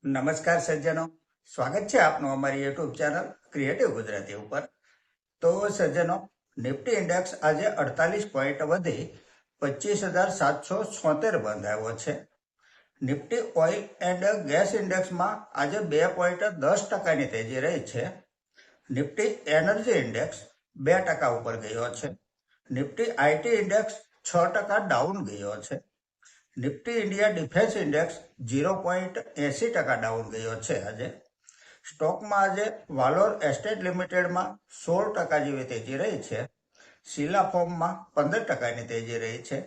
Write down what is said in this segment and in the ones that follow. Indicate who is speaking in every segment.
Speaker 1: નમસ્કાર સજ્જનો, સ્વાગત છે આપનું અમારી યુટ્યુબ ચેનલ ક્રિએટિવ ગુજરાતી ઉપર। તો સજ્જનો, નિફ્ટી ઇન્ડેક્સ આજે 48 પોઈન્ટ વધી 25,776 બંધ આવ્યો છે। નિફ્ટી ઓઇલ એન્ડ ગેસ ઇન્ડેક્સમાં આજે 2.10% તેજી રહી છે। નિફ્ટી એનર્જી ઇન્ડેક્સ 2% ઉપર ગયો છે। નિફ્ટી આઈટી ઇન્ડેક્સ 6% ડાઉન ગયો છે। Nifty India defence index 0.80% down ગયો છે। આજે સ્ટોકમાં આજે વાલોર એસ્ટેટ લિમિટેડમાં 16% જેવી તેજી રહી છે। શીલા ફોર્મમાં 15%ની તેજી રહી છે।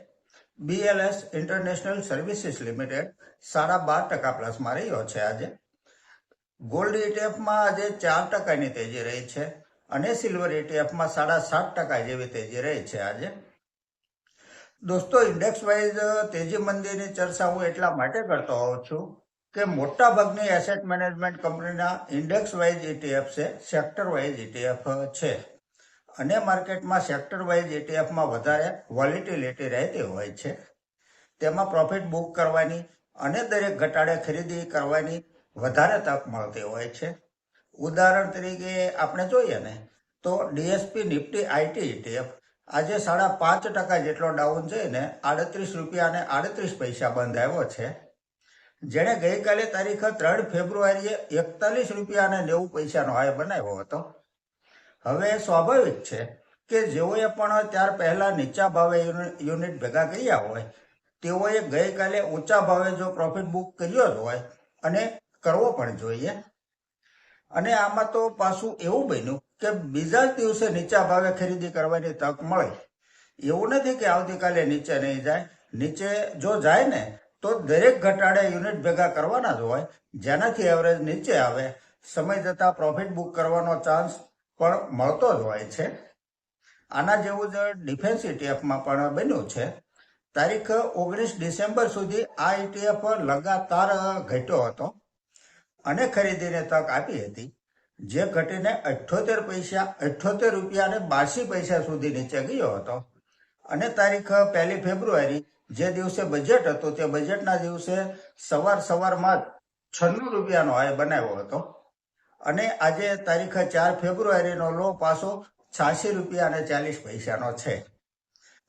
Speaker 1: BLS ઇન્ટરનેશનલ સર્વિસીસ લિમિટેડ 12.5% પ્લસમાં રહ્યો છે। આજે ગોલ્ડ ઇટીએફમાં આજે 4%ની તેજી રહી છે અને સિલ્વર ઇટીએફમાં 7.5% જેવી તેજી રહી છે। આજે દોસ્તો, ઇન્ડેક્સ વાઇઝ તેજી મંદીની ચર્ચા હું એટલા માટે કરતો હોઉં છું કે મોટા ભાગની એસેટ મેનેજમેન્ટ કંપનીના ઇન્ડેક્સ વાઇઝ ETF છે, સેક્ટર વાઇઝ ETF છે અને માર્કેટમાં સેક્ટર વાઇઝ ETFમાં વધારે વોલેટિલિટી રહેતી હોય છે। તેમાં પ્રોફિટ બુક કરવાની અને દરેક ઘટાડે ખરીદી કરવાની વધારે તક મળતી હોય છે। ઉદાહરણ તરીકે આપણે જોઈએ ને તો ડીએસપી નિફ્ટી આઈટી ETF આજે 5.5% જેટલો ડાઉન જઈને 38 રૂપિયા અને 38 પૈસા બંધ આવ્યો છે। જેણે ગઈકાલે તારીખ 3 ફેબ્રુઆરીએ 41 રૂપિયા અને 90 પૈસાનો હાઈ બનાવ્યો હતો। હવે સ્વાભાવિક છે કે જેઓએ પણ ત્યાર પહેલા નીચા ભાવે યુનિટ ભેગા કર્યા હોય તેઓએ ગઈકાલે ઊંચા ભાવે જો પ્રોફિટ બુક કર્યો જ હોય અને કરવો પણ જોઈએ। અને આમાં તો પાછું એવું બન્યું કે બીજા જ દિવસે નીચા ભાવે ખરીદી કરવાની તક મળે। એવું નથી કે આવતીકાલે નીચે નહીં જાય, નીચે જો જાય ને તો દરેક ઘટાડે યુનિટ ભેગા કરવાના જ હોય, જેનાથી એવરેજ નીચે આવે, સમય જતાં પ્રોફિટ બુક કરવાનો ચાન્સ પણ મળતો જ હોય છે। આના જેવું જ ડિફેન્સ ઇટીએફમાં પણ બન્યું છે। તારીખ 19 ડિસેમ્બર સુધી આ ETF લગાતાર ઘટ્યો હતો અને ખરીદીને તક આપી હતી, જે ઘટીને 78 રૂપિયા અને 82 પૈસા સુધી નીચે ગયો હતો અને તારીખ 1 ફેબ્રુઆરી જે દિવસે બજેટ હતું તે બજેટના દિવસે સવારમાં 96 રૂપિયાનો હાઈ બનાવ્યો હતો અને આજે તારીખ 4 ફેબ્રુઆરીનો લો પાછો 86 રૂપિયા અને 40 પૈસાનો છે।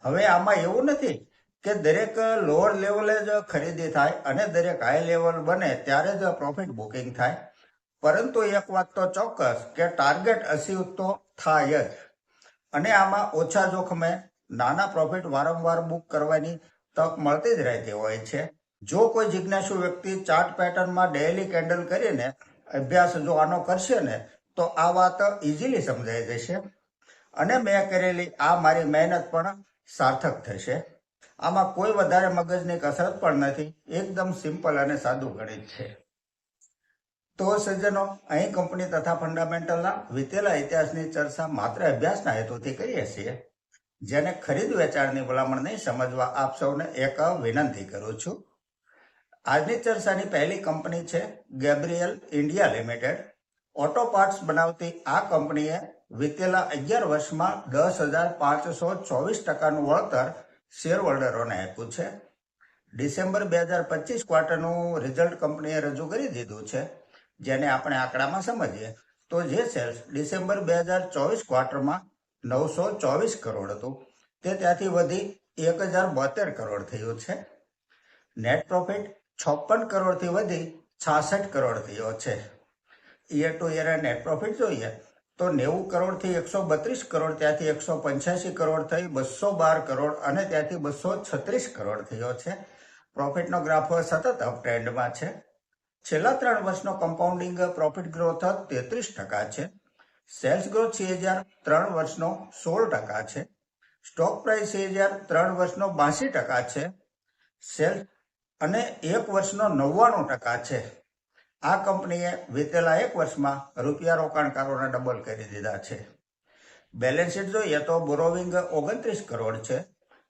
Speaker 1: હવે આમાં એવું નથી કે દરેક લોઅર લેવલે જ ખરીદી થાય અને દરેક હાઈ લેવલ બને ત્યારે જ પ્રોફિટ બુકિંગ થાય, પરંતુ એક વાત તો ચોક્કસ કે ટાર્ગેટ અચીવ તો થાય જ અને આમાં ઓછા જોખમે નાના પ્રોફિટ વારંવાર બુક કરવાની તક મળતી જ રહેતી હોય છે। જો કોઈ જિજ્ઞાસુ વ્યક્તિ ચાર્ટ પેટર્નમાં ડેઇલી કેન્ડલ કરીને અભ્યાસ જો આનો કરશે ને તો આ વાત ઇઝીલી સમજાઈ જશે અને મેં કરેલી આ મારી મહેનત પણ સાર્થક થશે। આમાં કોઈ વધારે મગજની કસરત પણ નથી, એકદમ સિમ્પલ અને સાદું ગણિત છે। તો સજ્જનો, અહીં કંપની તથા ફંડામેન્ટલના વીતેલા ઇતિહાસની ચર્ચા માત્ર અભ્યાસના હેતુથી કરીએ છીએ। જેને ખરીદ વેચાણની ભલામણ નહીં સમજવા આપ સૌને એક વિનંતી કરું છું। આજની ચર્ચાની પહેલી કંપની છે Gabriel India limited. Auto parts બનાવતી આ કંપનીએ વીતેલા 11 વર્ષમાં 10,524% વળતર શેર હોલ્ડરોને આપ્યું છે। ડિસેમ્બર 2025 ક્વાર્ટરનું રિઝલ્ટ કંપનીએ રજૂ કરી દીધું છે, જેને આપણે આંકડામાં સમજીએ તો જે સેલ્સ ડિસેમ્બર 2024 ક્વાર્ટરમાં 924 કરોડ હતું તે ત્યાંથી વધી 1,072 કરોડ થયું છે। નેટ પ્રોફિટ 56 કરોડથી વધી 66 કરોડ થયો છે। Year to year net profit જોઈએ તો 90 કરોડથી 132 કરોડ, ત્યાંથી 185 કરોડ થઈ 212 કરોડ અને ત્યાંથી 236 કરોડ થયો છે। પ્રોફિટનો ગ્રાફ સતત અપ ટ્રેન્ડમાં છે। છેલ્લા 3 વર્ષનો કમ્પાઉન્ડિંગ પ્રોફિટ ગ્રોથ 33% છે। સેલ્સ ગ્રોથ CAGR 3 વર્ષનો 16% છે। સ્ટોક પ્રાઇસ CAGR 3 વર્ષનો 82% છે। સેલ્સ અને 1 વર્ષનો 99% છે। આ કંપનીએ વીતેલા 1 વર્ષમાં રૂપિયા રોકાણકારોને ડબલ કરી દીધા છે। બેલેન્સ શીટ જોઈએ તો બોરોવિંગ 29 કરોડ છે।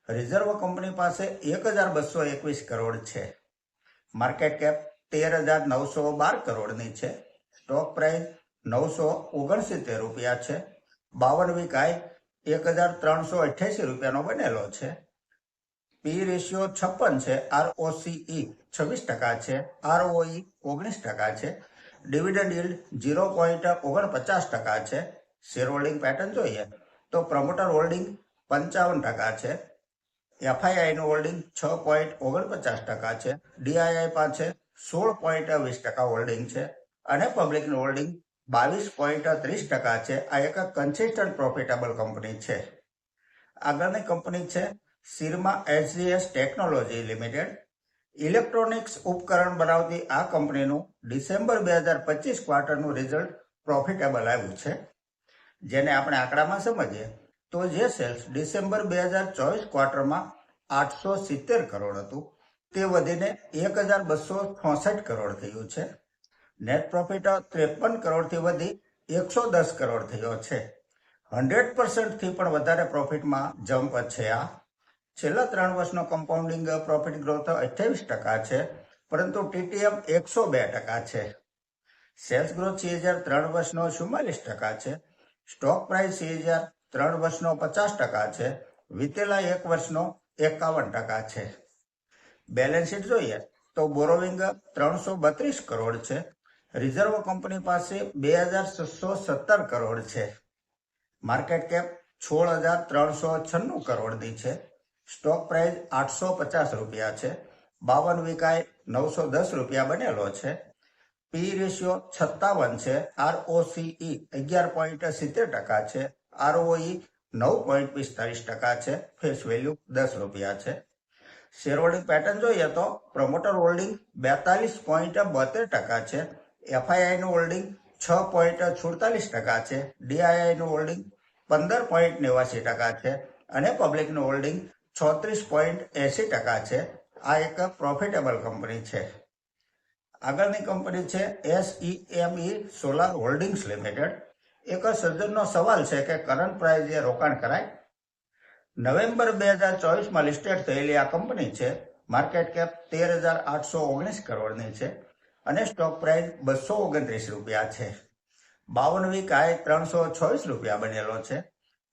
Speaker 1: રિઝર્વ કંપની પાસે 1,221 કરોડ છે। માર્કેટ કેપ 13,912 કરોડની છે। સ્ટોક પ્રાઇસ 969 રૂપિયા છે। 52 વીક હાઈ 1,388 રૂપિયાનો બનેલો છે। પી રેશિયો 56 છે, ROCE 26% છે, ROE 19% છે, ડિવિડન્ડ yield 0.49% છે. શેર હોલ્ડિંગ પેટર્ન જોઈએ તો પ્રમોટર હોલ્ડિંગ 55% છે, FII નું હોલ્ડિંગ 6.49% છે, DII પાસે 16.20% હોલ્ડિંગ છે અને પબ્લિકનું હોલ્ડિંગ 22.30% છે. આ એક કન્સિસ્ટન્ટ પ્રોફિટેબલ કંપની છે. આગળની કંપની છે સિરમા SGS ટેકનોલોજી લિમિટેડ. ઇલેક્ટ્રોનિક્સ ઉપકરણ બનાવતી આ કંપનીનું ડિસેમ્બર 2025 ક્વાર્ટરનું રિઝલ્ટ પ્રોફિટેબલ આવ્યું છે. જેને આપણે આંકડામાં સમજીએ તો જે સેલ્સ ડિસેમ્બર 2024 ક્વાર્ટરમાં 870 કરોડ હતું તે વધીને 1266 કરોડ થયું છે. નેટ પ્રોફિટ 53 કરોડથી વધી 110 કરોડ થયો છે. 100% થી પણ વધારે પ્રોફિટમાં જમ્પ છે. આ છેલ્લા 3 વર્ષનો કમ્પાઉન્ડિંગ પ્રોફિટ ગ્રોથ 28% છે, પરંતુ TTM 102% છે. સેલ્સ ગ્રોથ CAGR 3 વર્ષનો 44% છે. સ્ટોક પ્રાઇસ CAGR 3 વર્ષનો 50% છે. વીતેલા 1 વર્ષનો 51% છે. બેલેન્સ શીટ જોઈએ તો બોરોવિંગ 332 કરોડ છે. રિઝર્વ કંપની પાસે 2617 કરોડ છે. માર્કેટ કેપ 16,396 કરોડની છે. સ્ટોક પ્રાઇસ 850 રૂપિયા છે. 52 વીકાએ 910 રૂપિયા બનેલો છે. પી રેશિયો 57 છે. ROCE 11.70% છે. ROE 9.45% છે. ફેસ વેલ્યુ 10 રૂપિયા છે. શેર હોલ્ડિંગ પેટર્ન જોઈએ તો પ્રમોટર હોલ્ડિંગ 42.72% છે. FII નું હોલ્ડિંગ 6.47% છે. DII નું હોલ્ડિંગ 15.89% છે અને પબ્લિકનું હોલ્ડિંગ 36.80% છે. આ એક પ્રોફિટેબલ કંપની છે. આગળની કંપની છે SEME સોલાર હોલ્ડિંગ્સ લિમિટેડ. એક સજ્જનનો સવાલ છે કે કરંટ પ્રાઇઝે રોકાણ કરાય? નવેમ્બર 2024માં લિસ્ટેડ થયેલી આ કંપની છે. માર્કેટ કેપ 13,819 કરોડની છે અને સ્ટોક પ્રાઇસ 229 રૂપિયા છે. 52 વીક હાઈ 326 રૂપિયા બનેલો છે.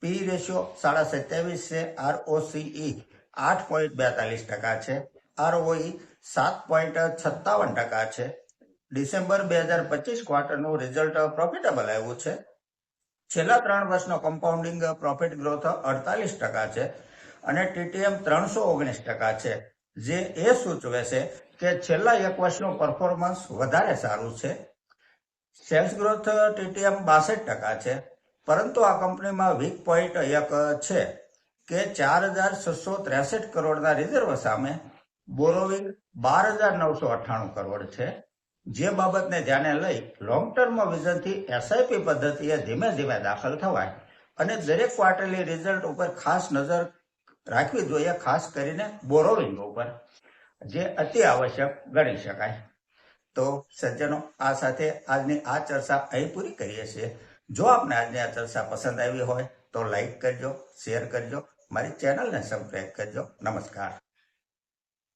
Speaker 1: પી રેશિયો 27.5 છે. ROCE 8.42% છે. ROE 7.57% છે. ડિસેમ્બર 2025 ક્વાર્ટરનું રિઝલ્ટ પ્રોફિટેબલ આવ્યું છે. છેલ્લા 3 વર્ષનો કમ્પાઉન્ડિંગ પ્રોફિટ ગ્રોથ 48% છે અને TTM 319% છે, જે એ સૂચવે છે કે છેલ્લા 1 વર્ષનું પરફોર્મન્સ વધારે સારું છે. સેલ્સ ગ્રોથ TTM 62% છે, પરંતુ આ કંપનીમાં વીક પોઈન્ટ એક છે કે 4,663 કરોડના રિઝર્વ સામે બોરોવિંગ 12,998 કરોડ છે. જે બાબતને ધ્યાને લઈ લોંગ ટર્મ વિઝનથી SIP પદ્ધતિએ ધીમે ધીમે દાખલ થવાય અને દરેક ક્વાર્ટરલી રિઝલ્ટ ઉપર ખાસ નજર રાખવી જોઈએ, ખાસ કરીને બોરોવિંગ ઉપર, જે અતિ આવશ્યક ગણી શકાય. તો સજ્જનો, આ સાથે આજની આ ચર્ચા અહીં પૂરી કરીએ છીએ. જો આપને આજની આ ચર્ચા પસંદ આવી હોય તો લાઈક કરજો, શેર કરજો, મારી ચેનલને સબસ્ક્રાઈબ કરજો. નમસ્કાર.